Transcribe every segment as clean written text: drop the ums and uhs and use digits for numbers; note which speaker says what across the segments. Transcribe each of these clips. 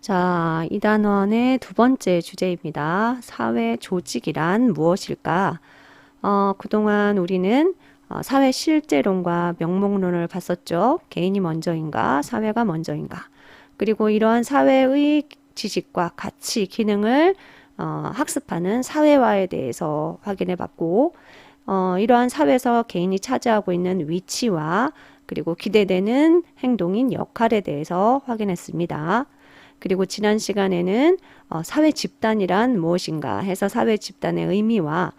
Speaker 1: 자, 이 단원의 두 번째 주제입니다. 사회 조직이란 무엇일까? 그동안 우리는 사회 실제론과 명목론을 봤었죠. 개인이 먼저인가, 사회가 먼저인가. 그리고 이러한 사회의 지식과 가치, 기능을 학습하는 사회화에 대해서 확인해 봤고, 이러한 사회에서 개인이 차지하고 있는 위치와 그리고 기대되는 행동인 역할에 대해서 확인했습니다. 그리고 지난 시간에는 사회 집단이란 무엇인가 해서 사회 집단의 의미와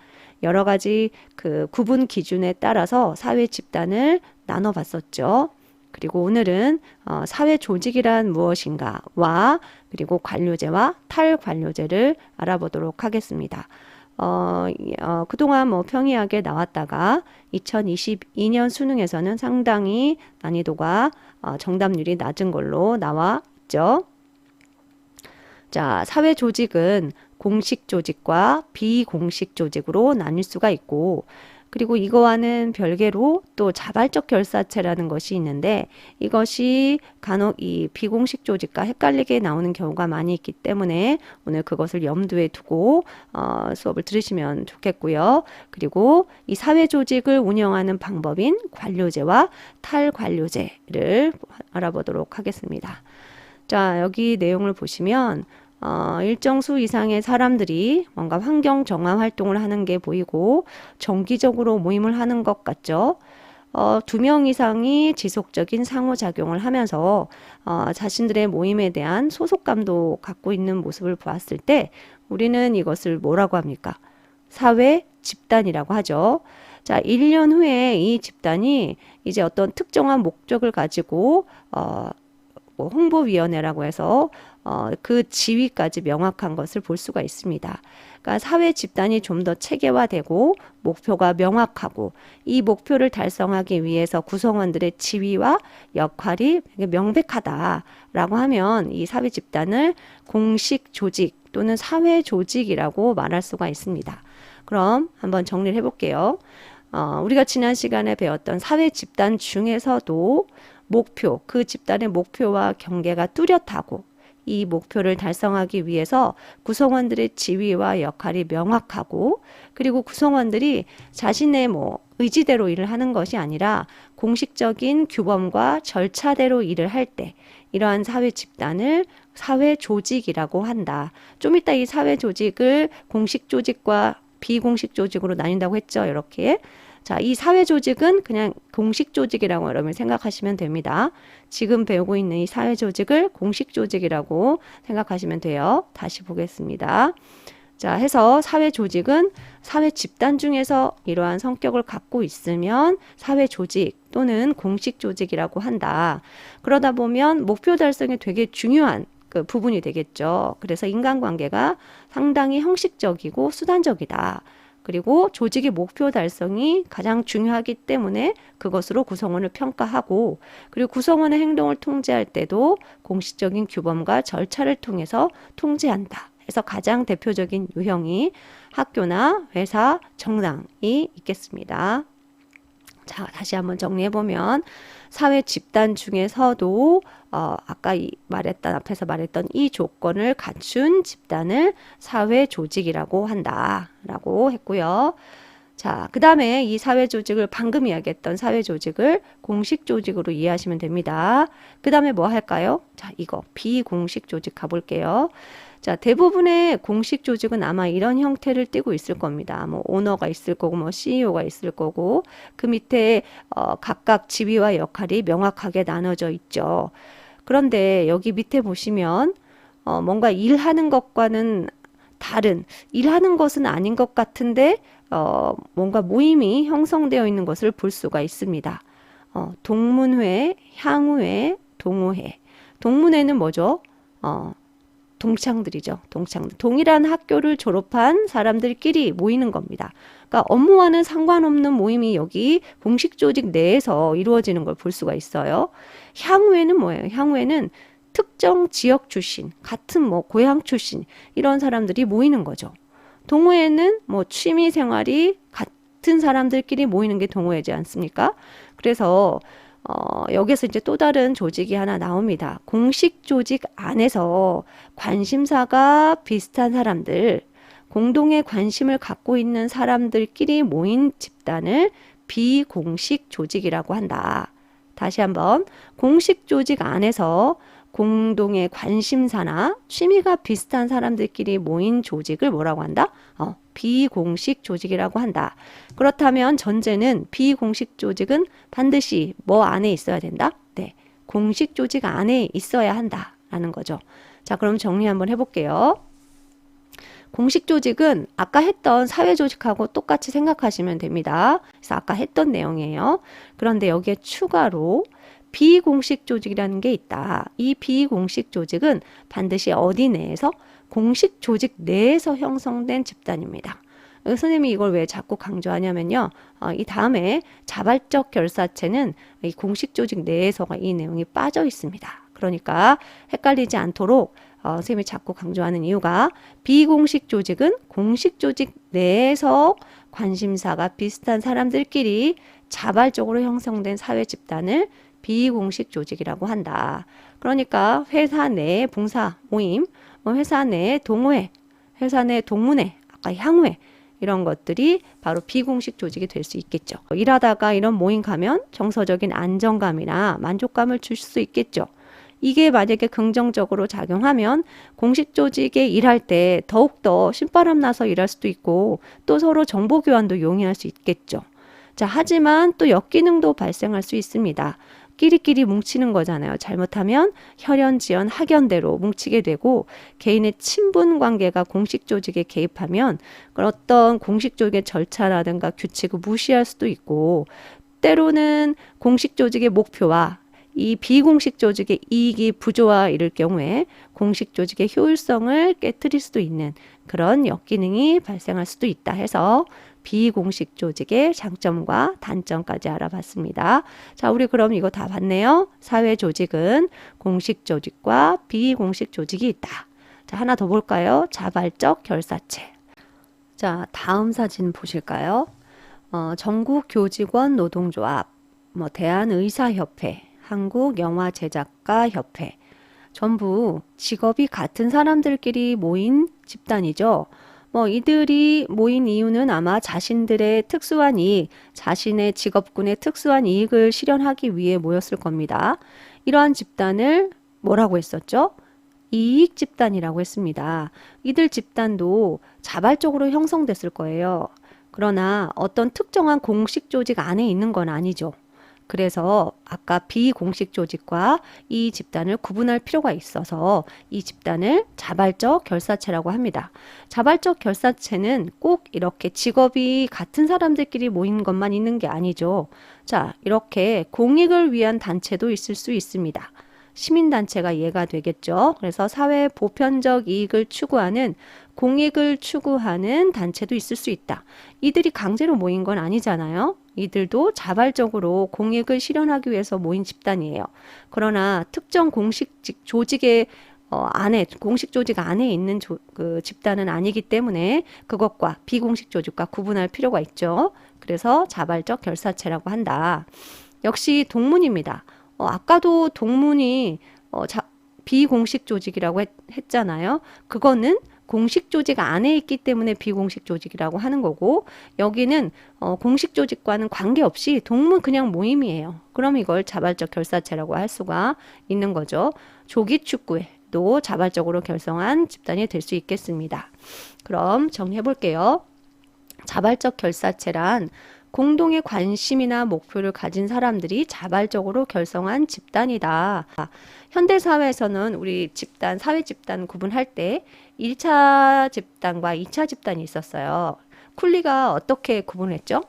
Speaker 1: 여러 가지 그 구분 기준에 따라서 사회 집단을 나눠봤었죠. 그리고 오늘은 사회 조직이란 무엇인가와 그리고 관료제와 탈관료제를 알아보도록 하겠습니다. 그동안 뭐 평이하게 나왔다가 2022년 수능에서는 상당히 난이도가 정답률이 낮은 걸로 나왔죠. 자, 사회 조직은 공식 조직과 비공식 조직으로 나뉠 수가 있고, 그리고 이거와는 별개로 또 자발적 결사체라는 것이 있는데, 이것이 간혹 이 비공식 조직과 헷갈리게 나오는 경우가 많이 있기 때문에 오늘 그것을 염두에 두고 수업을 들으시면 좋겠고요. 그리고 이 사회 조직을 운영하는 방법인 관료제와 탈관료제를 알아보도록 하겠습니다. 자, 여기 내용을 보시면 일정 수 이상의 사람들이 뭔가 환경 정화 활동을 하는 게 보이고 정기적으로 모임을 하는 것 같죠. 2명 이상이 지속적인 상호작용을 하면서 자신들의 모임에 대한 소속감도 갖고 있는 모습을 보았을 때 우리는 이것을 뭐라고 합니까? 사회 집단이라고 하죠. 자, 1년 후에 이 집단이 이제 어떤 특정한 목적을 가지고 홍보위원회라고 해서 그 지위까지 명확한 것을 볼 수가 있습니다. 그러니까 사회 집단이 좀 더 체계화되고 목표가 명확하고 이 목표를 달성하기 위해서 구성원들의 지위와 역할이 명백하다라고 하면 이 사회 집단을 공식 조직 또는 사회 조직이라고 말할 수가 있습니다. 그럼 한번 정리를 해볼게요. 우리가 지난 시간에 배웠던 사회 집단 중에서도 목표, 그 집단의 목표와 경계가 뚜렷하고 이 목표를 달성하기 위해서 구성원들의 지위와 역할이 명확하고 그리고 구성원들이 자신의 의지대로 일을 하는 것이 아니라 공식적인 규범과 절차대로 일을 할 때 이러한 사회 집단을 사회 조직이라고 한다. 좀 이따 이 사회 조직을 공식 조직과 비공식 조직으로 나뉜다고 했죠. 이렇게. 자, 이 사회 조직은 그냥 공식 조직이라고 여러분 생각하시면 됩니다. 지금 배우고 있는 이 사회 조직을 공식 조직이라고 생각하시면 돼요. 다시 보겠습니다. 자, 해서 사회 조직은 사회 집단 중에서 이러한 성격을 갖고 있으면 사회 조직 또는 공식 조직이라고 한다. 그러다 보면 목표 달성이 되게 중요한 그 부분이 되겠죠. 그래서 인간관계가 상당히 형식적이고 수단적이다. 그리고 조직의 목표 달성이 가장 중요하기 때문에 그것으로 구성원을 평가하고 그리고 구성원의 행동을 통제할 때도 공식적인 규범과 절차를 통해서 통제한다. 그래서 가장 대표적인 유형이 학교나 회사, 정당이 있겠습니다. 자, 다시 한번 정리해보면 사회 집단 중에서도 아까 앞에서 말했던 이 조건을 갖춘 집단을 사회 조직이라고 한다라고 했고요. 자, 그 다음에 이 사회 조직을 방금 이야기했던 사회 조직을 공식 조직으로 이해하시면 됩니다. 그 다음에 뭐 할까요? 자, 이거 비공식 조직 가볼게요. 자, 대부분의 공식 조직은 아마 이런 형태를 띠고 있을 겁니다. 오너가 있을 거고, CEO가 있을 거고, 그 밑에 각각 지위와 역할이 명확하게 나눠져 있죠. 그런데 여기 밑에 보시면 뭔가 일하는 것과는 다른, 일하는 것은 아닌 것 같은데 뭔가 모임이 형성되어 있는 것을 볼 수가 있습니다. 동문회, 향후회, 동호회. 동문회는 뭐죠? 동창들이죠. 동창들. 동일한 학교를 졸업한 사람들끼리 모이는 겁니다. 그러니까 업무와는 상관없는 모임이 여기 공식 조직 내에서 이루어지는 걸 볼 수가 있어요. 향후에는 뭐예요? 향후에는 특정 지역 출신, 같은 고향 출신 이런 사람들이 모이는 거죠. 동호회는 취미 생활이 같은 사람들끼리 모이는 게 동호회지 않습니까? 그래서 여기서 이제 또 다른 조직이 하나 나옵니다. 공식 조직 안에서 관심사가 비슷한 사람들, 공동의 관심을 갖고 있는 사람들끼리 모인 집단을 비공식 조직이라고 한다. 다시 한번, 공식 조직 안에서 공동의 관심사나 취미가 비슷한 사람들끼리 모인 조직을 뭐라고 한다? 비공식 조직이라고 한다. 그렇다면 전제는 비공식 조직은 반드시 뭐 안에 있어야 된다? 네, 공식 조직 안에 있어야 한다라는 거죠. 자, 그럼 정리 한번 해볼게요. 공식 조직은 아까 했던 사회 조직하고 똑같이 생각하시면 됩니다. 그래서 아까 했던 내용이에요. 그런데 여기에 추가로 비공식 조직이라는 게 있다. 이 비공식 조직은 반드시 어디 내에서? 공식 조직 내에서 형성된 집단입니다. 선생님이 이걸 왜 자꾸 강조하냐면요. 이 다음에 자발적 결사체는 이 공식 조직 내에서가 이 내용이 빠져 있습니다. 그러니까 헷갈리지 않도록 선생님이 자꾸 강조하는 이유가 비공식 조직은 공식 조직 내에서 관심사가 비슷한 사람들끼리 자발적으로 형성된 사회 집단을 비공식 조직이라고 한다. 그러니까 회사 내 봉사 모임, 회사 내 동호회, 회사 내 동문회, 아까 향후회 이런 것들이 바로 비공식 조직이 될 수 있겠죠. 일하다가 이런 모임 가면 정서적인 안정감이나 만족감을 줄 수 있겠죠. 이게 만약에 긍정적으로 작용하면 공식 조직에 일할 때 더욱더 신바람 나서 일할 수도 있고 또 서로 정보 교환도 용이할 수 있겠죠. 자, 하지만 또 역기능도 발생할 수 있습니다. 끼리끼리 뭉치는 거잖아요. 잘못하면 혈연, 지연, 학연대로 뭉치게 되고 개인의 친분 관계가 공식 조직에 개입하면 어떤 공식 조직의 절차라든가 규칙을 무시할 수도 있고 때로는 공식 조직의 목표와 이 비공식 조직의 이익이 부조화 이를 경우에 공식 조직의 효율성을 깨트릴 수도 있는 그런 역기능이 발생할 수도 있다 해서 비공식 조직의 장점과 단점까지 알아봤습니다. 자, 우리 그럼 이거 다 봤네요. 사회 조직은 공식 조직과 비공식 조직이 있다. 자, 하나 더 볼까요? 자발적 결사체. 자, 다음 사진 보실까요? 전국 교직원 노동조합, 대한의사협회, 한국영화제작가협회 전부 직업이 같은 사람들끼리 모인 집단이죠. 이들이 모인 이유는 아마 자신들의 특수한 이익, 자신의 직업군의 특수한 이익을 실현하기 위해 모였을 겁니다. 이러한 집단을 뭐라고 했었죠? 이익 집단이라고 했습니다. 이들 집단도 자발적으로 형성됐을 거예요. 그러나 어떤 특정한 공식 조직 안에 있는 건 아니죠. 그래서 아까 비공식 조직과 이 집단을 구분할 필요가 있어서 이 집단을 자발적 결사체라고 합니다. 자발적 결사체는 꼭 이렇게 직업이 같은 사람들끼리 모인 것만 있는 게 아니죠. 자, 이렇게 공익을 위한 단체도 있을 수 있습니다. 시민단체가 이해가 되겠죠. 그래서 사회 보편적 이익을 추구하는 공익을 추구하는 단체도 있을 수 있다. 이들이 강제로 모인 건 아니잖아요. 이들도 자발적으로 공익을 실현하기 위해서 모인 집단이에요. 그러나 특정 공식 조직의 안에 공식 조직 안에 있는 그 집단은 아니기 때문에 그것과 비공식 조직과 구분할 필요가 있죠. 그래서 자발적 결사체라고 한다. 역시 동문입니다. 아까도 동문이 비공식 조직이라고 했잖아요. 그거는 공식 조직 안에 있기 때문에 비공식 조직이라고 하는 거고 여기는 공식 조직과는 관계없이 동문 그냥 모임이에요. 그럼 이걸 자발적 결사체라고 할 수가 있는 거죠. 조기축구회도 자발적으로 결성한 집단이 될 수 있겠습니다. 그럼 정리해 볼게요. 자발적 결사체란 공동의 관심이나 목표를 가진 사람들이 자발적으로 결성한 집단이다. 현대사회에서는 우리 집단, 사회 집단 구분할 때 1차 집단과 2차 집단이 있었어요. 쿨리가 어떻게 구분했죠?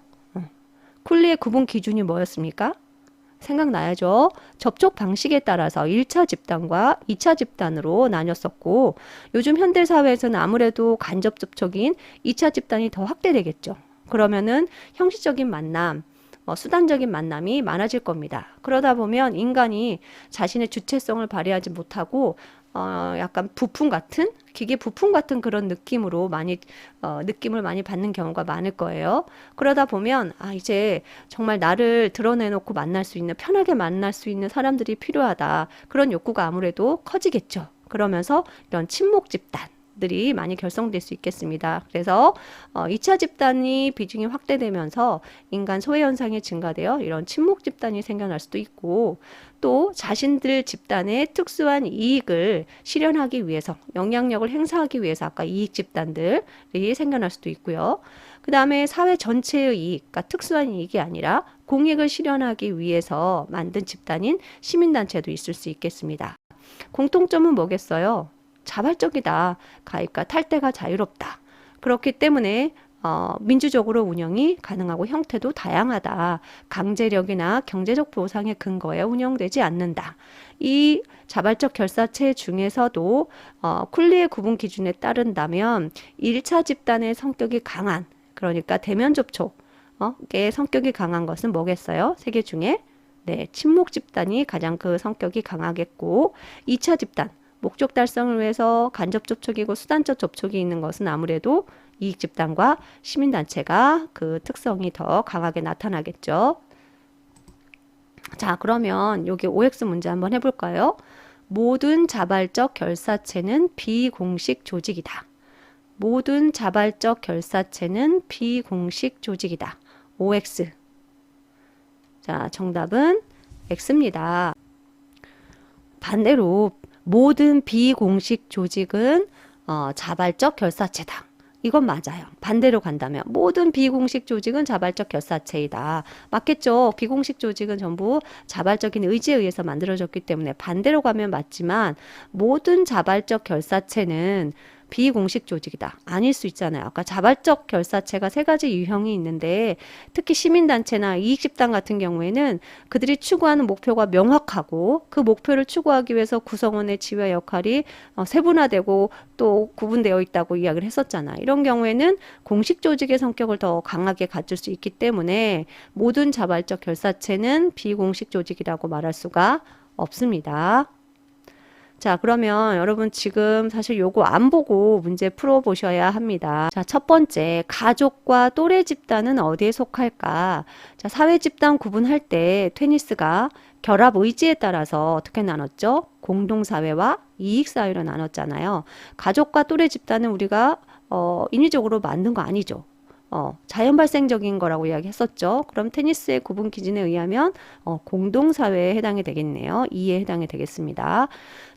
Speaker 1: 쿨리의 구분 기준이 뭐였습니까? 생각나야죠. 접촉 방식에 따라서 1차 집단과 2차 집단으로 나뉘었었고 요즘 현대사회에서는 아무래도 간접 접촉인 2차 집단이 더 확대되겠죠. 그러면은 형식적인 만남, 수단적인 만남이 많아질 겁니다. 그러다 보면 인간이 자신의 주체성을 발휘하지 못하고 약간 부품 같은 기계 부품 같은 그런 느낌으로 느낌을 많이 받는 경우가 많을 거예요. 그러다 보면 이제 정말 나를 드러내놓고 편하게 만날 수 있는 사람들이 필요하다. 그런 욕구가 아무래도 커지겠죠. 그러면서 이런 친목 집단들이 많이 결성될 수 있겠습니다. 그래서 2차 집단이 비중이 확대되면서 인간 소외 현상이 증가되어 이런 친목 집단이 생겨날 수도 있고, 또 자신들 집단의 특수한 이익을 실현하기 위해서, 영향력을 행사하기 위해서 아까 이익 집단들이 생겨날 수도 있고요. 그 다음에 사회 전체의 이익, 그러니까 특수한 이익이 아니라 공익을 실현하기 위해서 만든 집단인 시민단체도 있을 수 있겠습니다. 공통점은 뭐겠어요? 자발적이다. 가입과 탈퇴가 자유롭다. 그렇기 때문에 민주적으로 운영이 가능하고 형태도 다양하다. 강제력이나 경제적 보상의 근거에 운영되지 않는다. 이 자발적 결사체 중에서도 쿨리의 구분 기준에 따른다면 1차 집단의 성격이 강한, 그러니까 대면 접촉의 성격이 강한 것은 뭐겠어요? 세 개 중에 네, 친목 집단이 가장 그 성격이 강하겠고, 2차 집단, 목적 달성을 위해서 간접 접촉이고 수단적 접촉이 있는 것은 아무래도 이익 집단과 시민단체가 그 특성이 더 강하게 나타나겠죠. 자, 그러면 여기 OX 문제 한번 해볼까요? 모든 자발적 결사체는 비공식 조직이다. 모든 자발적 결사체는 비공식 조직이다. OX. 자, 정답은 X입니다. 반대로 모든 비공식 조직은 자발적 결사체다. 이건 맞아요. 반대로 간다면 모든 비공식 조직은 자발적 결사체이다. 맞겠죠? 비공식 조직은 전부 자발적인 의지에 의해서 만들어졌기 때문에 반대로 가면 맞지만, 모든 자발적 결사체는 비공식 조직이다. 아닐 수 있잖아요. 아까 자발적 결사체가 세 가지 유형이 있는데, 특히 시민단체나 이익집단 같은 경우에는 그들이 추구하는 목표가 명확하고, 그 목표를 추구하기 위해서 구성원의 지위와 역할이 세분화되고 또 구분되어 있다고 이야기를 했었잖아. 이런 경우에는 공식 조직의 성격을 더 강하게 가질 수 있기 때문에 모든 자발적 결사체는 비공식 조직이라고 말할 수가 없습니다. 자, 그러면 여러분 지금 사실 요거 안 보고 문제 풀어보셔야 합니다. 자, 첫 번째, 가족과 또래 집단은 어디에 속할까? 자, 사회 집단 구분할 때 테니스가 결합 의지에 따라서 어떻게 나눴죠? 공동사회와 이익사회로 나눴잖아요. 가족과 또래 집단은 우리가 인위적으로 만든 거 아니죠. 자연 발생적인 거라고 이야기했었죠. 그럼 테니스의 구분 기준에 의하면 공동사회에 해당이 되겠네요. 2에 해당이 되겠습니다.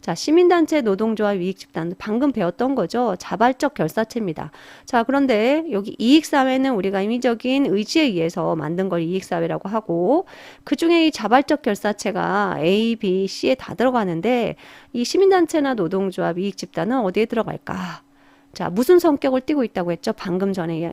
Speaker 1: 자, 시민단체, 노동조합, 이익집단 방금 배웠던 거죠. 자발적 결사체입니다. 자, 그런데 여기 이익사회는 우리가 인위적인 의지에 의해서 만든 걸 이익사회라고 하고, 그 중에 이 자발적 결사체가 A, B, C에 다 들어가는데, 이 시민단체나 노동조합, 이익집단은 어디에 들어갈까? 자, 무슨 성격을 띠고 있다고 했죠? 방금 전에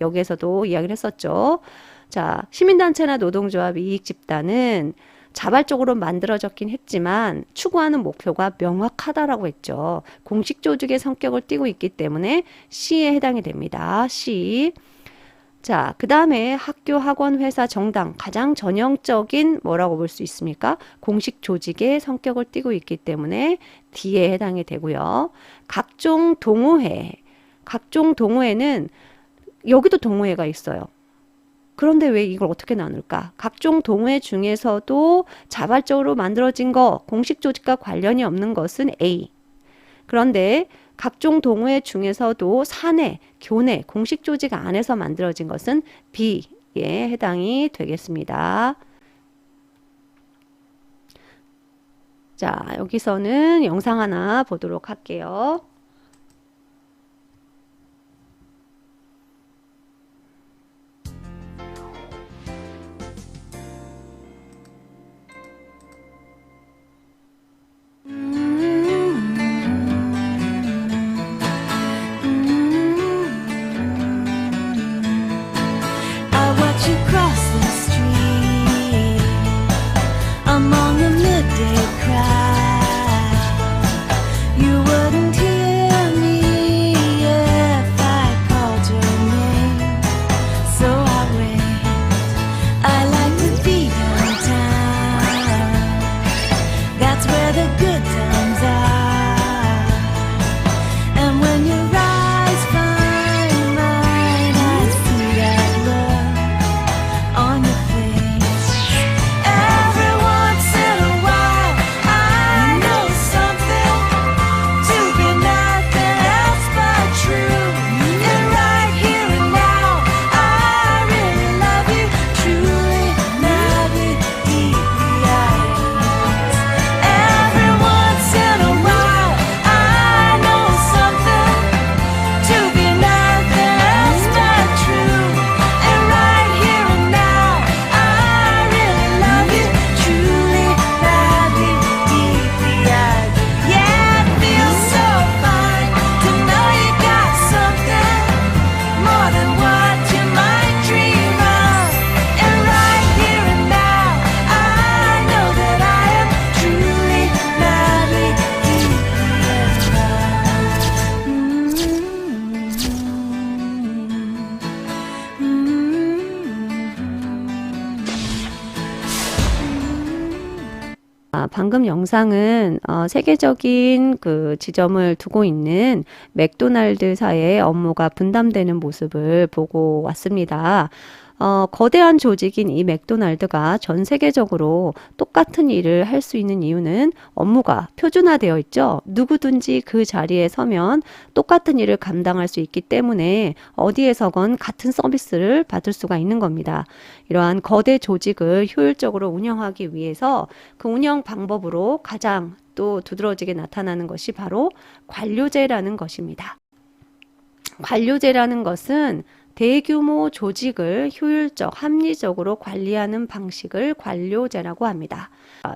Speaker 1: 여기에서도 이야기를 했었죠. 자, 시민단체나 노동조합, 이익집단은 자발적으로 만들어졌긴 했지만 추구하는 목표가 명확하다라고 했죠. 공식 조직의 성격을 띠고 있기 때문에 C에 해당이 됩니다. C. 자, 그 다음에 학교, 학원, 회사, 정당, 가장 전형적인 뭐라고 볼 수 있습니까? 공식 조직의 성격을 띠고 있기 때문에 D에 해당이 되고요. 각종 동호회는 여기도 동호회가 있어요. 그런데 왜 이걸 어떻게 나눌까? 각종 동호회 중에서도 자발적으로 만들어진 거, 공식 조직과 관련이 없는 것은 A. 그런데 각종 동호회 중에서도 사내, 교내, 공식 조직 안에서 만들어진 것은 B에 해당이 되겠습니다. 자, 여기서는 영상 하나 보도록 할게요.
Speaker 2: Among the midday crowd, you wouldn't hear
Speaker 1: 방금 영상은 세계적인 그 지점을 두고 있는 맥도날드사의 업무가 분담되는 모습을 보고 왔습니다. 거대한 조직인 이 맥도날드가 전 세계적으로 똑같은 일을 할 수 있는 이유는 업무가 표준화되어 있죠. 누구든지 그 자리에 서면 똑같은 일을 감당할 수 있기 때문에 어디에서건 같은 서비스를 받을 수가 있는 겁니다. 이러한 거대 조직을 효율적으로 운영하기 위해서 그 운영 방법으로 가장 또 두드러지게 나타나는 것이 바로 관료제라는 것입니다. 관료제라는 것은 대규모 조직을 효율적, 합리적으로 관리하는 방식을 관료제라고 합니다.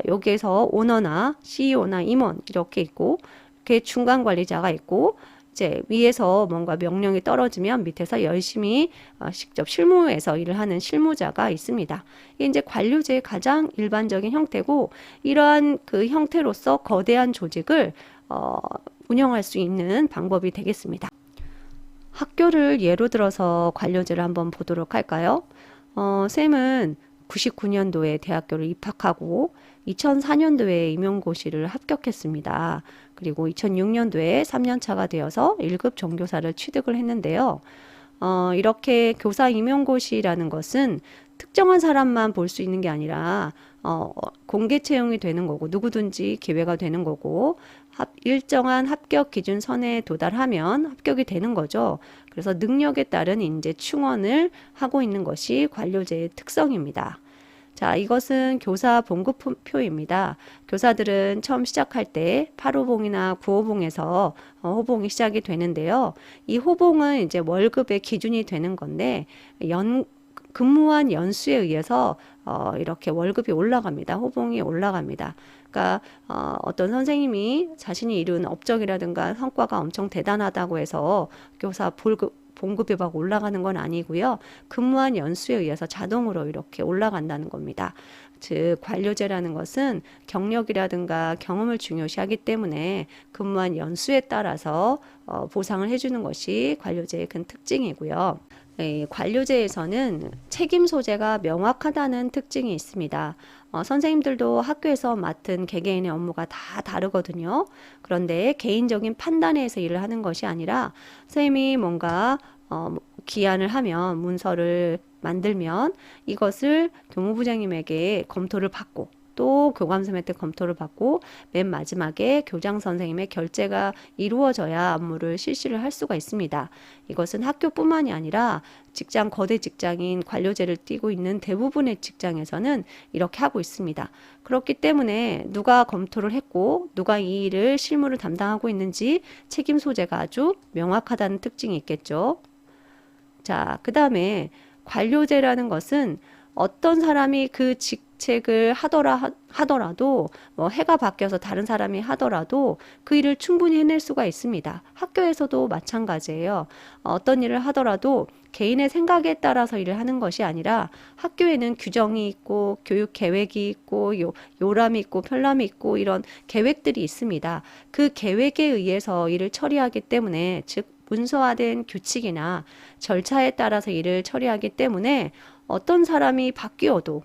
Speaker 1: 여기에서 오너나 CEO나 임원 이렇게 있고, 이렇게 중간 관리자가 있고, 이제 위에서 뭔가 명령이 떨어지면 밑에서 열심히 직접 실무에서 일을 하는 실무자가 있습니다. 이게 이제 관료제의 가장 일반적인 형태고, 이러한 그 형태로서 거대한 조직을 운영할 수 있는 방법이 되겠습니다. 학교를 예로 들어서 관료제를 한번 보도록 할까요? 쌤은 99년도에 대학교를 입학하고 2004년도에 임용고시를 합격했습니다. 그리고 2006년도에 3년차가 되어서 1급 정교사를 취득을 했는데요. 이렇게 교사 임용고시라는 것은 특정한 사람만 볼 수 있는 게 아니라 공개 채용이 되는 거고 누구든지 기회가 되는 거고 일정한 합격 기준 선에 도달하면 합격이 되는 거죠. 그래서 능력에 따른 인재 충원을 하고 있는 것이 관료제의 특성입니다. 자, 이것은 교사 봉급표입니다. 교사들은 처음 시작할 때 8호봉이나 9호봉에서 호봉이 시작이 되는데요. 이 호봉은 이제 월급의 기준이 되는 건데 근무한 연수에 의해서 이렇게 월급이 올라갑니다. 호봉이 올라갑니다. 그러니까 어떤 선생님이 자신이 이룬 업적이라든가 성과가 엄청 대단하다고 해서 교사 봉급이 막 올라가는 건 아니고요. 근무한 연수에 의해서 자동으로 이렇게 올라간다는 겁니다. 즉 관료제라는 것은 경력이라든가 경험을 중요시하기 때문에 근무한 연수에 따라서 보상을 해주는 것이 관료제의 큰 특징이고요. 관료제에서는 책임 소재가 명확하다는 특징이 있습니다. 선생님들도 학교에서 맡은 개개인의 업무가 다 다르거든요. 그런데 개인적인 판단에 의해서 일을 하는 것이 아니라 선생님이 뭔가 기한을 하면 문서를 만들면 이것을 교무부장님에게 검토를 받고 또 교감선생님한테 검토를 받고 맨 마지막에 교장 선생님의 결재가 이루어져야 업무를 실시를 할 수가 있습니다. 이것은 학교뿐만이 아니라 거대 직장인 관료제를 띠고 있는 대부분의 직장에서는 이렇게 하고 있습니다. 그렇기 때문에 누가 검토를 했고 누가 이 일을 실무를 담당하고 있는지 책임 소재가 아주 명확하다는 특징이 있겠죠. 자, 그 다음에 관료제라는 것은 어떤 사람이 그 직책을 하더라도 뭐 해가 바뀌어서 다른 사람이 하더라도 그 일을 충분히 해낼 수가 있습니다. 학교에서도 마찬가지예요. 어떤 일을 하더라도 개인의 생각에 따라서 일을 하는 것이 아니라 학교에는 규정이 있고 교육 계획이 있고 요람이 있고 편람이 있고 이런 계획들이 있습니다. 그 계획에 의해서 일을 처리하기 때문에 즉 문서화된 규칙이나 절차에 따라서 일을 처리하기 때문에 어떤 사람이 바뀌어도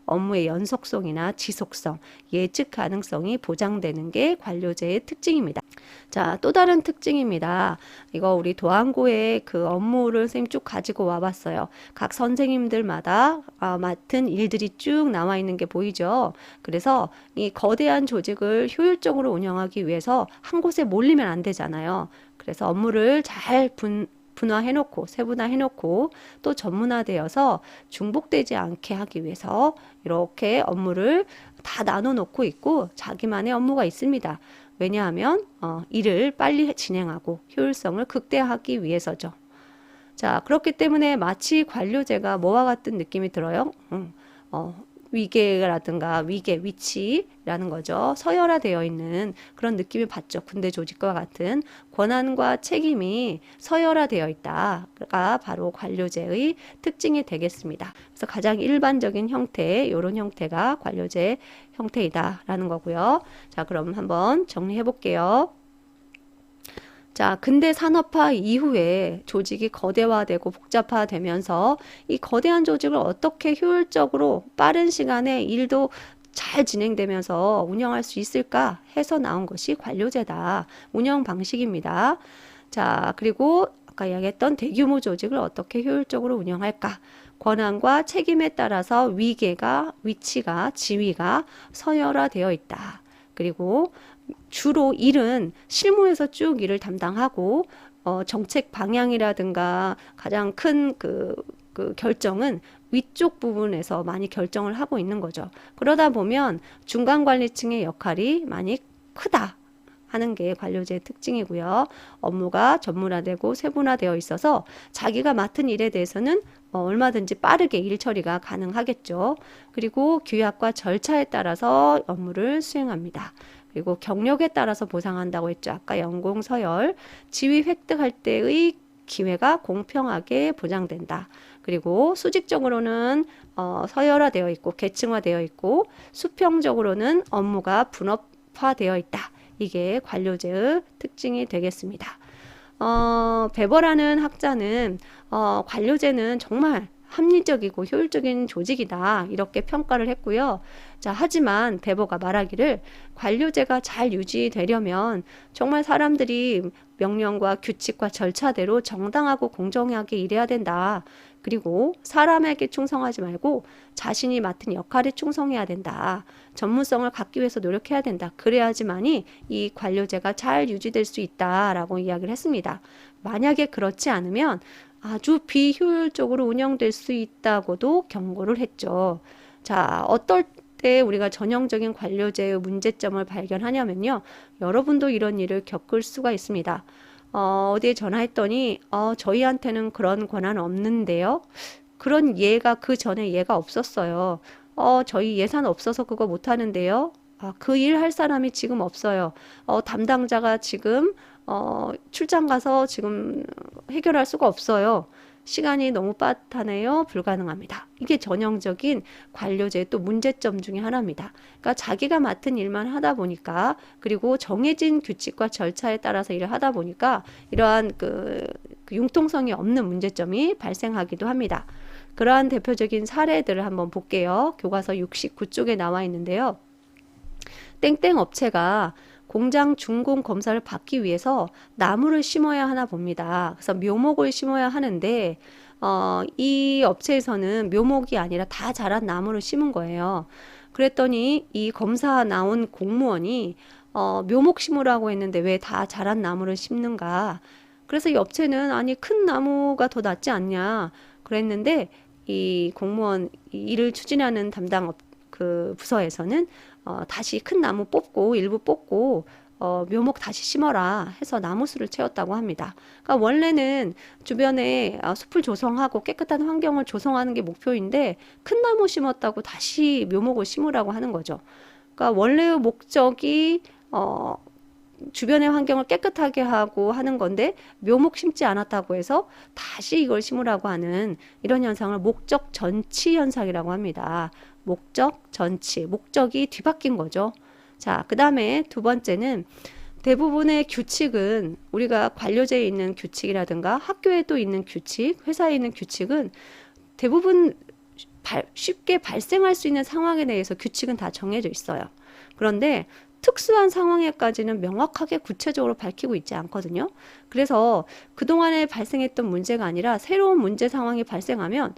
Speaker 1: 업무의 연속성이나 지속성, 예측 가능성이 보장되는 게 관료제의 특징입니다. 자, 또 다른 특징입니다. 이거 우리 도안고의 그 업무를 선생님 쭉 가지고 와봤어요. 각 선생님들마다 맡은 일들이 쭉 나와 있는 게 보이죠. 그래서 이 거대한 조직을 효율적으로 운영하기 위해서 한 곳에 몰리면 안 되잖아요. 그래서 업무를 잘 분화해놓고 세분화해놓고 또 전문화되어서 중복되지 않게 하기 위해서 이렇게 업무를 다 나눠놓고 있고 자기만의 업무가 있습니다. 왜냐하면 일을 빨리 진행하고 효율성을 극대화하기 위해서죠. 자, 그렇기 때문에 마치 관료제가 뭐와 같은 느낌이 들어요? 위계라든가 위치라는 거죠. 서열화되어 있는 그런 느낌을 받죠. 군대 조직과 같은 권한과 책임이 서열화되어 있다가 바로 관료제의 특징이 되겠습니다. 그래서 가장 일반적인 형태, 이런 형태가 관료제 형태이다라는 거고요. 자, 그럼 한번 정리해 볼게요. 자, 근대 산업화 이후에 조직이 거대화되고 복잡화되면서 이 거대한 조직을 어떻게 효율적으로 빠른 시간에 일도 잘 진행되면서 운영할 수 있을까 해서 나온 것이 관료제다. 운영 방식입니다. 자, 그리고 아까 이야기했던 대규모 조직을 어떻게 효율적으로 운영할까? 권한과 책임에 따라서 위치가, 지위가 서열화되어 있다. 그리고 주로 일은 실무에서 쭉 일을 담당하고 정책 방향이라든가 가장 큰 그 결정은 위쪽 부분에서 많이 결정을 하고 있는 거죠. 그러다 보면 중간 관리층의 역할이 많이 크다 하는 게 관료제의 특징이고요. 업무가 전문화되고 세분화되어 있어서 자기가 맡은 일에 대해서는 얼마든지 빠르게 일 처리가 가능하겠죠. 그리고 규약과 절차에 따라서 업무를 수행합니다. 그리고 경력에 따라서 보상한다고 했죠. 아까 연공 서열, 지위 획득할 때의 기회가 공평하게 보장된다. 그리고 수직적으로는 서열화되어 있고 계층화되어 있고 수평적으로는 업무가 분업화되어 있다. 이게 관료제의 특징이 되겠습니다. 베버라는 학자는 관료제는 정말 합리적이고 효율적인 조직이다 이렇게 평가를 했고요. 자, 하지만 베버가 말하기를 관료제가 잘 유지되려면 정말 사람들이 명령과 규칙과 절차대로 정당하고 공정하게 일해야 된다. 그리고 사람에게 충성하지 말고 자신이 맡은 역할에 충성해야 된다. 전문성을 갖기 위해서 노력해야 된다. 그래야지만이 이 관료제가 잘 유지될 수 있다라고 이야기를 했습니다. 만약에 그렇지 않으면 아주 비효율적으로 운영될 수 있다고도 경고를 했죠. 자, 어떨 때 우리가 전형적인 관료제의 문제점을 발견하냐면요. 여러분도 이런 일을 겪을 수가 있습니다. 어디에 전화했더니 저희한테는 그런 권한 없는데요. 그런 예가 그 전에 예가 없었어요. 저희 예산 없어서 그거 못 하는데요. 그 일 할 사람이 지금 없어요. 담당자가 지금 출장 가서 지금 해결할 수가 없어요. 시간이 너무 빠듯하네요. 불가능합니다. 이게 전형적인 관료제의 또 문제점 중에 하나입니다. 그러니까 자기가 맡은 일만 하다 보니까 그리고 정해진 규칙과 절차에 따라서 일을 하다 보니까 이러한 그 융통성이 없는 문제점이 발생하기도 합니다. 그러한 대표적인 사례들을 한번 볼게요. 교과서 69쪽에 나와 있는데요. 땡땡 업체가 공장 준공 검사를 받기 위해서 나무를 심어야 하나 봅니다. 그래서 묘목을 심어야 하는데 이 업체에서는 묘목이 아니라 다 자란 나무를 심은 거예요. 그랬더니 이 검사 나온 공무원이 묘목 심으라고 했는데 왜 다 자란 나무를 심는가? 그래서 이 업체는 아니 큰 나무가 더 낫지 않냐? 그랬는데 이 공무원 일을 추진하는 담당 그 부서에서는 다시 큰 나무 뽑고 일부 뽑고 묘목 다시 심어라 해서 나무수를 채웠다고 합니다. 그러니까 원래는 주변에 숲을 조성하고 깨끗한 환경을 조성하는 게 목표인데 큰 나무 심었다고 다시 묘목을 심으라고 하는 거죠. 그러니까 원래의 목적이 주변의 환경을 깨끗하게 하고 하는 건데 묘목 심지 않았다고 해서 다시 이걸 심으라고 하는 이런 현상을 목적 전치 현상이라고 합니다. 목적 전치, 목적이 뒤바뀐 거죠. 자, 그 다음에 두 번째는 대부분의 규칙은 우리가 관료제에 있는 규칙이라든가 학교에도 있는 규칙, 회사에 있는 규칙은 대부분 쉽게 발생할 수 있는 상황에 대해서 규칙은 다 정해져 있어요. 그런데 특수한 상황에까지는 명확하게 구체적으로 밝히고 있지 않거든요. 그래서 그동안에 발생했던 문제가 아니라 새로운 문제 상황이 발생하면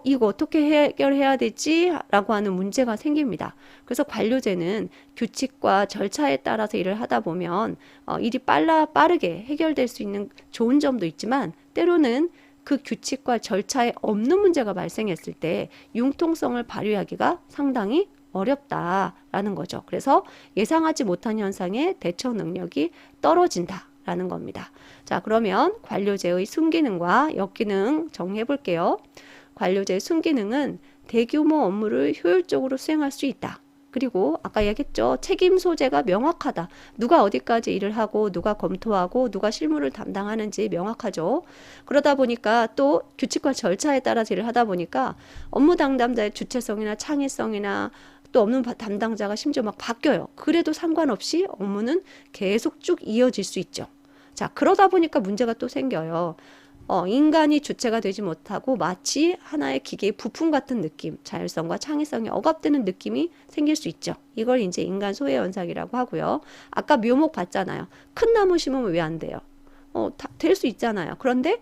Speaker 1: 이거 어떻게 해결해야 되지? 라고 하는 문제가 생깁니다. 그래서 관료제는 규칙과 절차에 따라서 일을 하다 보면 일이 빠르게 해결될 수 있는 좋은 점도 있지만 때로는 그 규칙과 절차에 없는 문제가 발생했을 때 융통성을 발휘하기가 상당히 어렵다라는 거죠. 그래서 예상하지 못한 현상에 대처 능력이 떨어진다라는 겁니다. 자, 그러면 관료제의 순기능과 역기능 정리해 볼게요. 관료제의 순기능은 대규모 업무를 효율적으로 수행할 수 있다. 그리고 아까 얘기했죠. 책임 소재가 명확하다. 누가 어디까지 일을 하고 누가 검토하고 누가 실무를 담당하는지 명확하죠. 그러다 보니까 또 규칙과 절차에 따라서 일을 하다 보니까 업무 담당자의 주체성이나 창의성이나 또 없는 담당자가 심지어 막 바뀌어요. 그래도 상관없이 업무는 계속 쭉 이어질 수 있죠. 자, 그러다 보니까 문제가 또 생겨요. 인간이 주체가 되지 못하고 마치 하나의 기계의 부품 같은 느낌, 자율성과 창의성이 억압되는 느낌이 생길 수 있죠. 이걸 이제 인간 소외 현상이라고 하고요. 아까 묘목 봤잖아요. 큰 나무 심으면 왜 안 돼요? 될 수 있잖아요. 그런데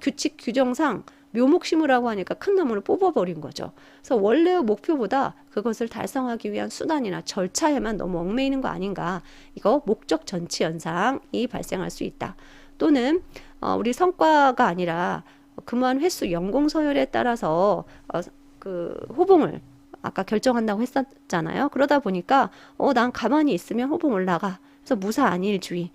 Speaker 1: 규칙 규정상 묘목 심으라고 하니까 큰 나무를 뽑아버린 거죠. 그래서 원래의 목표보다 그것을 달성하기 위한 수단이나 절차에만 너무 얽매이는 거 아닌가. 이거 목적 전치 현상이 발생할 수 있다. 또는 우리 성과가 아니라 근무한 횟수 연공 서열에 따라서 그 호봉을 아까 결정한다고 했었잖아요. 그러다 보니까 난 가만히 있으면 호봉 올라가. 그래서 무사 안일주의.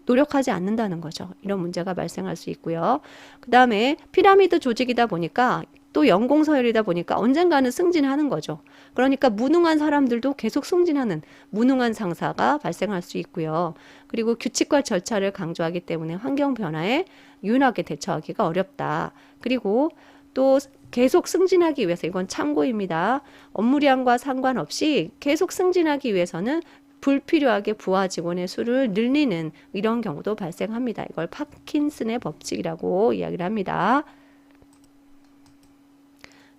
Speaker 1: 노력하지 않는다는 거죠. 이런 문제가 발생할 수 있고요. 그 다음에 피라미드 조직이다 보니까 또 연공서열이다 보니까 언젠가는 승진하는 거죠. 그러니까 무능한 사람들도 계속 승진하는 무능한 상사가 발생할 수 있고요. 그리고 규칙과 절차를 강조하기 때문에 환경 변화에 유연하게 대처하기가 어렵다. 그리고 또 계속 승진하기 위해서, 이건 참고입니다. 업무량과 상관없이 계속 승진하기 위해서는 불필요하게 부하 직원의 수를 늘리는 이런 경우도 발생합니다. 이걸 파킨슨의 법칙이라고 이야기를 합니다.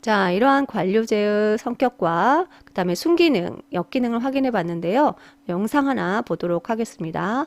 Speaker 1: 자, 이러한 관료제의 성격과 그 다음에 순기능, 역기능을 확인해 봤는데요. 영상 하나 보도록 하겠습니다.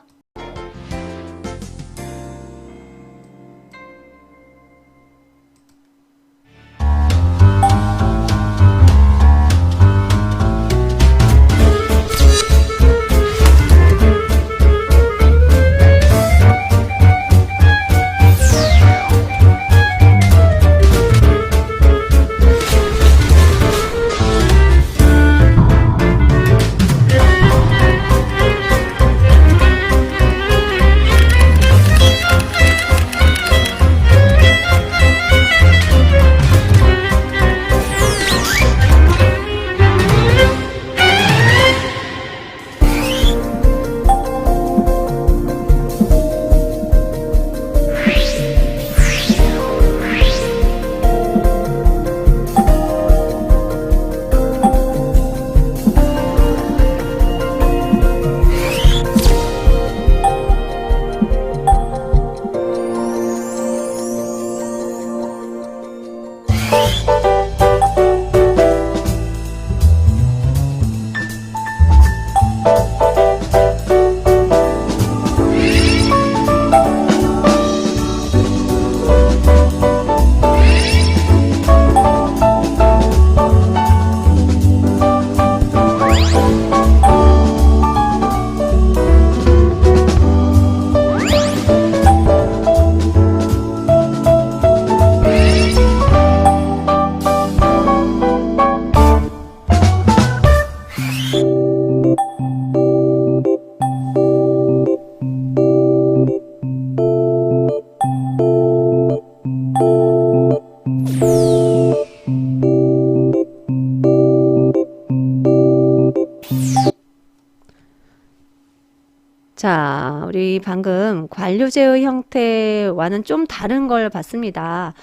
Speaker 1: 자, 우리 방금 관료제의 형태와는 좀 다른 걸 봤습니다.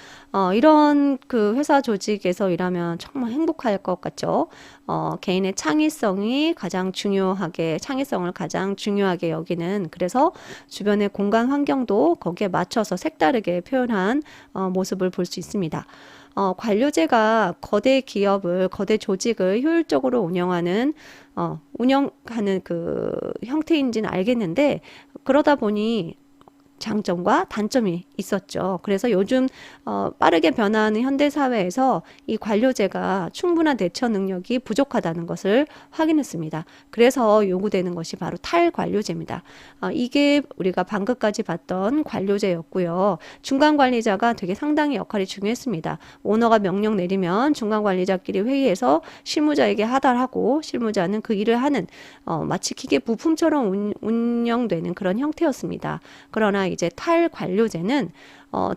Speaker 1: 이런 그 회사 조직에서 일하면 정말 행복할 것 같죠? 개인의 창의성을 가장 중요하게 여기는, 그래서 주변의 공간 환경도 거기에 맞춰서 색다르게 표현한 모습을 볼 수 있습니다. 관료제가 거대 조직을 효율적으로 운영하는 그 형태인지는 알겠는데, 그러다 보니 장점과 단점이 있었죠. 그래서 요즘 빠르게 변화하는 현대 사회에서 이 관료제가 충분한 대처 능력이 부족하다는 것을 확인했습니다. 그래서 요구되는 것이 바로 탈관료제입니다. 이게 우리가 방금까지 봤던 관료제였고요. 중간 관리자가 되게 상당히 역할이 중요했습니다. 오너가 명령 내리면 중간 관리자끼리 회의해서 실무자에게 하달하고, 실무자는 그 일을 하는 마치 기계 부품처럼 운영되는 그런 형태였습니다. 그러나 이제 탈관료제는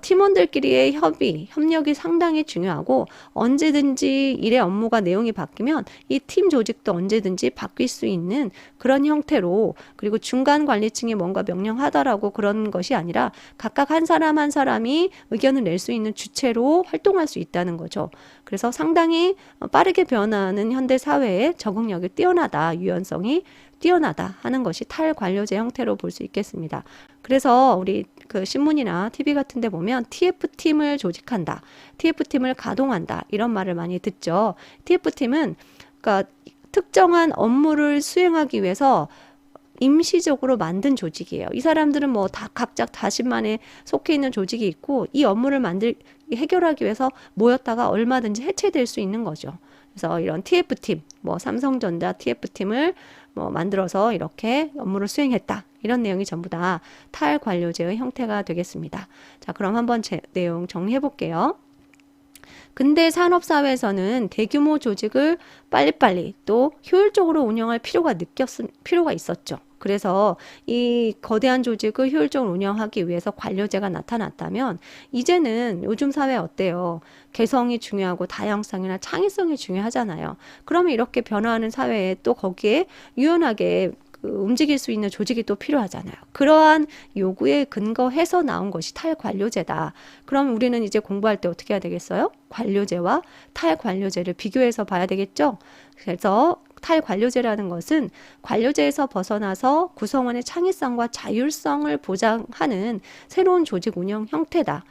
Speaker 1: 팀원들끼리의 협력이 상당히 중요하고, 언제든지 일의 업무가 내용이 바뀌면 이 팀 조직도 언제든지 바뀔 수 있는 그런 형태로, 그리고 중간 관리층이 뭔가 명령하다라고 그런 것이 아니라 각각 한 사람 한 사람이 의견을 낼 수 있는 주체로 활동할 수 있다는 거죠. 그래서 상당히 빠르게 변화하는 현대 사회에 적응력이 뛰어나다, 유연성이 뛰어나다 하는 것이 탈관료제 형태로 볼 수 있겠습니다. 그래서 우리 그 신문이나 TV 같은 데 보면 TF팀을 조직한다, TF팀을 가동한다 이런 말을 많이 듣죠. TF팀은 그러니까 특정한 업무를 수행하기 위해서 임시적으로 만든 조직이에요. 이 사람들은 뭐 다 각자 자신만의 속해 있는 조직이 있고 이 업무를 해결하기 위해서 모였다가 얼마든지 해체될 수 있는 거죠. 그래서 이런 TF팀, 뭐 삼성전자 TF팀을 뭐 만들어서 이렇게 업무를 수행했다. 이런 내용이 전부 다 탈관료제의 형태가 되겠습니다. 자, 그럼 한번 내용 정리해 볼게요. 근대 산업사회에서는 대규모 조직을 빨리빨리 또 효율적으로 운영할 필요가 있었죠. 그래서 이 거대한 조직을 효율적으로 운영하기 위해서 관료제가 나타났다면 이제는 요즘 사회 어때요? 개성이 중요하고 다양성이나 창의성이 중요하잖아요. 그러면 이렇게 변화하는 사회에 또 거기에 유연하게 움직일 수 있는 조직이 또 필요하잖아요. 그러한 요구에 근거해서 나온 것이 탈관료제다. 그럼 우리는 이제 공부할 때 어떻게 해야 되겠어요? 관료제와 탈관료제를 비교해서 봐야 되겠죠? 그래서 탈관료제라는 것은 관료제에서 벗어나서 구성원의 창의성과 자율성을 보장하는 새로운 조직 운영 형태다.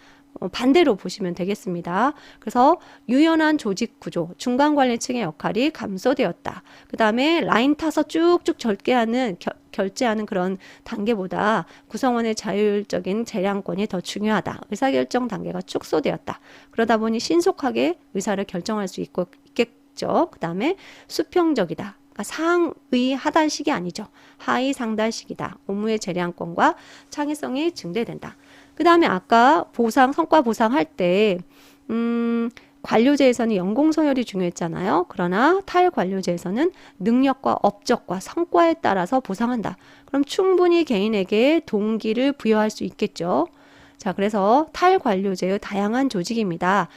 Speaker 1: 반대로 보시면 되겠습니다. 그래서 유연한 조직 구조, 중간관리층의 역할이 감소되었다. 그 다음에 라인 타서 쭉쭉 결제하는 그런 단계보다 구성원의 자율적인 재량권이 더 중요하다. 의사결정 단계가 축소되었다. 그러다 보니 신속하게 의사를 결정할 수 있겠죠. 그 다음에 수평적이다. 그러니까 상의 하단식이 아니죠. 하위 상단식이다. 업무의 재량권과 창의성이 증대된다. 그 다음에 아까 성과 보상할 때, 관료제에서는 연공서열이 중요했잖아요. 그러나 탈관료제에서는 능력과 업적과 성과에 따라서 보상한다. 그럼 충분히 개인에게 동기를 부여할 수 있겠죠. 자, 그래서 탈관료제의 다양한 조직입니다.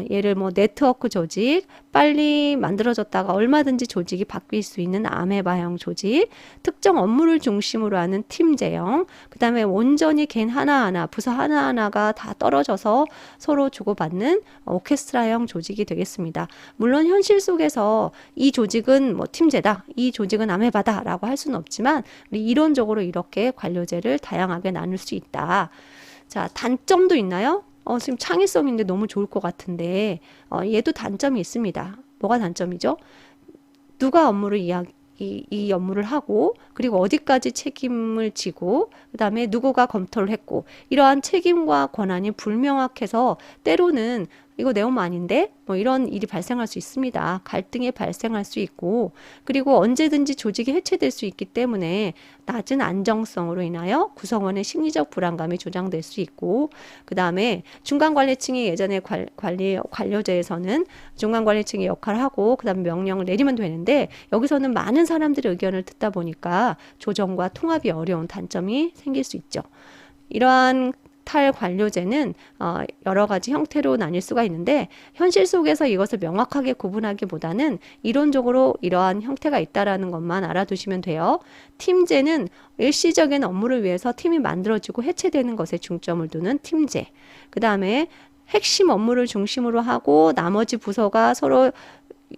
Speaker 1: 예를 뭐 네트워크 조직, 빨리 만들어졌다가 얼마든지 조직이 바뀔 수 있는 아메바형 조직, 특정 업무를 중심으로 하는 팀제형, 그 다음에 온전히 개인 하나하나, 부서 하나하나가 다 떨어져서 서로 주고받는 오케스트라형 조직이 되겠습니다. 물론 현실 속에서 이 조직은 뭐 팀제다, 이 조직은 아메바다 라고 할 수는 없지만 우리 이론적으로 이렇게 관료제를 다양하게 나눌 수 있다. 자, 단점도 있나요? 지금 창의성인데 너무 좋을 것 같은데 얘도 단점이 있습니다. 뭐가 단점이죠? 누가 이 업무를 하고 그리고 어디까지 책임을 지고 그 다음에 누구가 검토를 했고 이러한 책임과 권한이 불명확해서 때로는 이거 내 업무 아닌데? 뭐 이런 일이 발생할 수 있습니다. 갈등이 발생할 수 있고 그리고 언제든지 조직이 해체될 수 있기 때문에 낮은 안정성으로 인하여 구성원의 심리적 불안감이 조장될 수 있고 그 다음에 중간관리층이 예전에 관료제에서는 중간관리층이 역할을 하고 그 다음에 명령을 내리면 되는데 여기서는 많은 사람들의 의견을 듣다 보니까 조정과 통합이 어려운 단점이 생길 수 있죠. 이러한 탈관료제는 여러 가지 형태로 나뉠 수가 있는데 현실 속에서 이것을 명확하게 구분하기보다는 이론적으로 이러한 형태가 있다라는 것만 알아두시면 돼요. 팀제는 일시적인 업무를 위해서 팀이 만들어지고 해체되는 것에 중점을 두는 팀제. 그 다음에 핵심 업무를 중심으로 하고 나머지 부서가 서로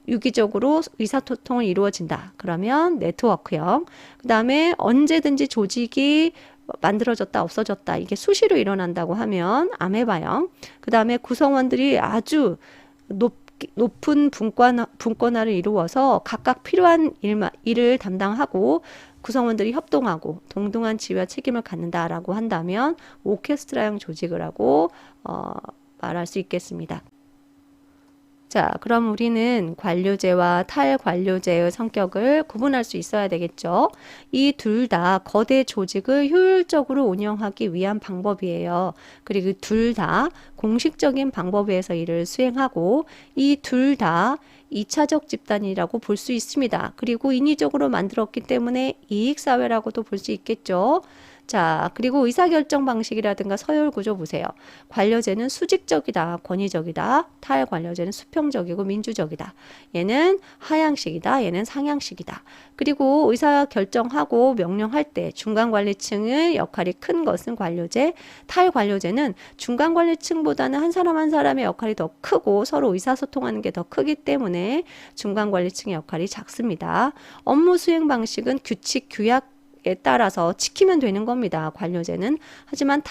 Speaker 1: 유기적으로 의사소통을 이루어진다. 그러면 네트워크형. 그 다음에 언제든지 조직이 만들어졌다 없어졌다 이게 수시로 일어난다고 하면 아메바형. 그 다음에 구성원들이 아주 높은 분권화를 이루어서 각각 필요한 일을 담당하고 구성원들이 협동하고 동등한 지위와 책임을 갖는다라고 한다면 오케스트라형 조직을 하고 말할 수 있겠습니다. 자, 그럼 우리는 관료제와 탈관료제의 성격을 구분할 수 있어야 되겠죠. 이 둘 다 거대 조직을 효율적으로 운영하기 위한 방법이에요. 그리고 둘 다 공식적인 방법에서 일을 수행하고 이 둘 다 2차적 집단이라고 볼 수 있습니다. 그리고 인위적으로 만들었기 때문에 이익사회라고도 볼 수 있겠죠. 자, 그리고 의사결정 방식이라든가 서열 구조 보세요. 관료제는 수직적이다, 권위적이다. 탈관료제는 수평적이고 민주적이다. 얘는 하향식이다, 얘는 상향식이다. 그리고 의사결정하고 명령할 때 중간관리층의 역할이 큰 것은 관료제, 탈관료제는 중간관리층보다는 한 사람 한 사람의 역할이 더 크고 서로 의사소통하는 게 더 크기 때문에 중간관리층의 역할이 작습니다. 업무 수행 방식은 규칙, 규약 따라서 지키면 되는 겁니다. 관료제는. 하지만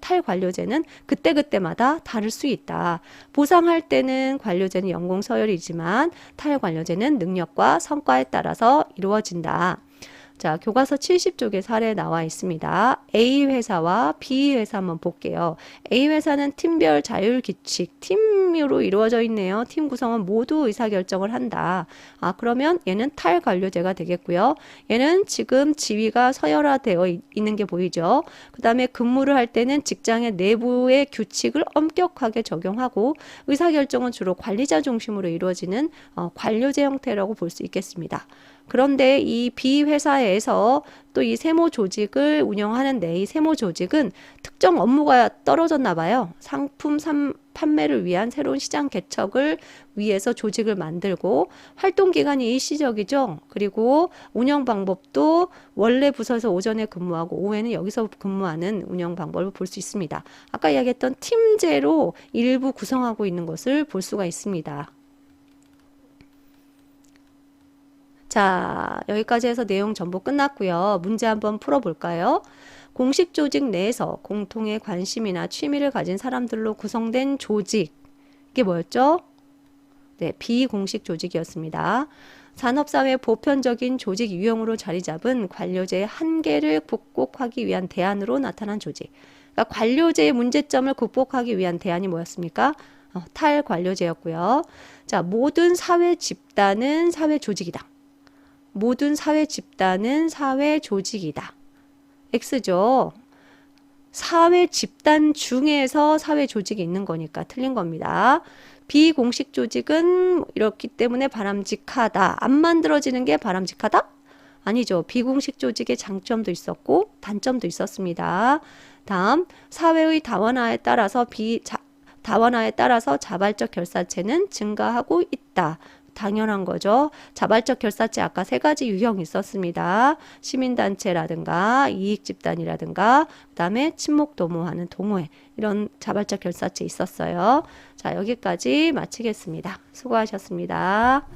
Speaker 1: 탈관료제는 그때그때마다 다를 수 있다. 보상할 때는 관료제는 연공서열이지만 탈관료제는 능력과 성과에 따라서 이루어진다. 자, 교과서 70쪽에 사례 나와 있습니다. A 회사와 B 회사 한번 볼게요. A 회사는 팀별 자율 규칙, 팀으로 이루어져 있네요. 팀 구성원 모두 의사결정을 한다. 아, 그러면 얘는 탈관료제가 되겠고요. 얘는 지금 지위가 서열화되어 있는 게 보이죠. 그 다음에 근무를 할 때는 직장의 내부의 규칙을 엄격하게 적용하고 의사결정은 주로 관리자 중심으로 이루어지는 관료제 형태라고 볼 수 있겠습니다. 그런데 이 B 회사에서 또 이 세모 조직을 운영하는데 이 세모 조직은 특정 업무가 떨어졌나 봐요. 상품 판매를 위한 새로운 시장 개척을 위해서 조직을 만들고 활동 기간이 일시적이죠. 그리고 운영 방법도 원래 부서에서 오전에 근무하고 오후에는 여기서 근무하는 운영 방법을 볼 수 있습니다. 아까 이야기했던 팀제로 일부 구성하고 있는 것을 볼 수가 있습니다. 자, 여기까지 해서 내용 전부 끝났고요. 문제 한번 풀어볼까요? 공식 조직 내에서 공통의 관심이나 취미를 가진 사람들로 구성된 조직. 이게 뭐였죠? 네, 비공식 조직이었습니다. 산업사회 보편적인 조직 유형으로 자리 잡은 관료제의 한계를 극복하기 위한 대안으로 나타난 조직. 그러니까 관료제의 문제점을 극복하기 위한 대안이 뭐였습니까? 탈관료제였고요. 자, 모든 사회 집단은 사회 조직이다. 모든 사회 집단은 사회 조직이다. X죠. 사회 집단 중에서 사회 조직이 있는 거니까 틀린 겁니다. 비공식 조직은 이렇기 때문에 바람직하다. 안 만들어지는 게 바람직하다? 아니죠. 비공식 조직의 장점도 있었고 단점도 있었습니다. 다음, 사회의 다원화에 따라서 자발적 결사체는 증가하고 있다. 당연한 거죠. 자발적 결사체 아까 세 가지 유형이 있었습니다. 시민단체라든가 이익집단이라든가 그다음에 친목도모하는 동호회 이런 자발적 결사체 있었어요. 자, 여기까지 마치겠습니다. 수고하셨습니다.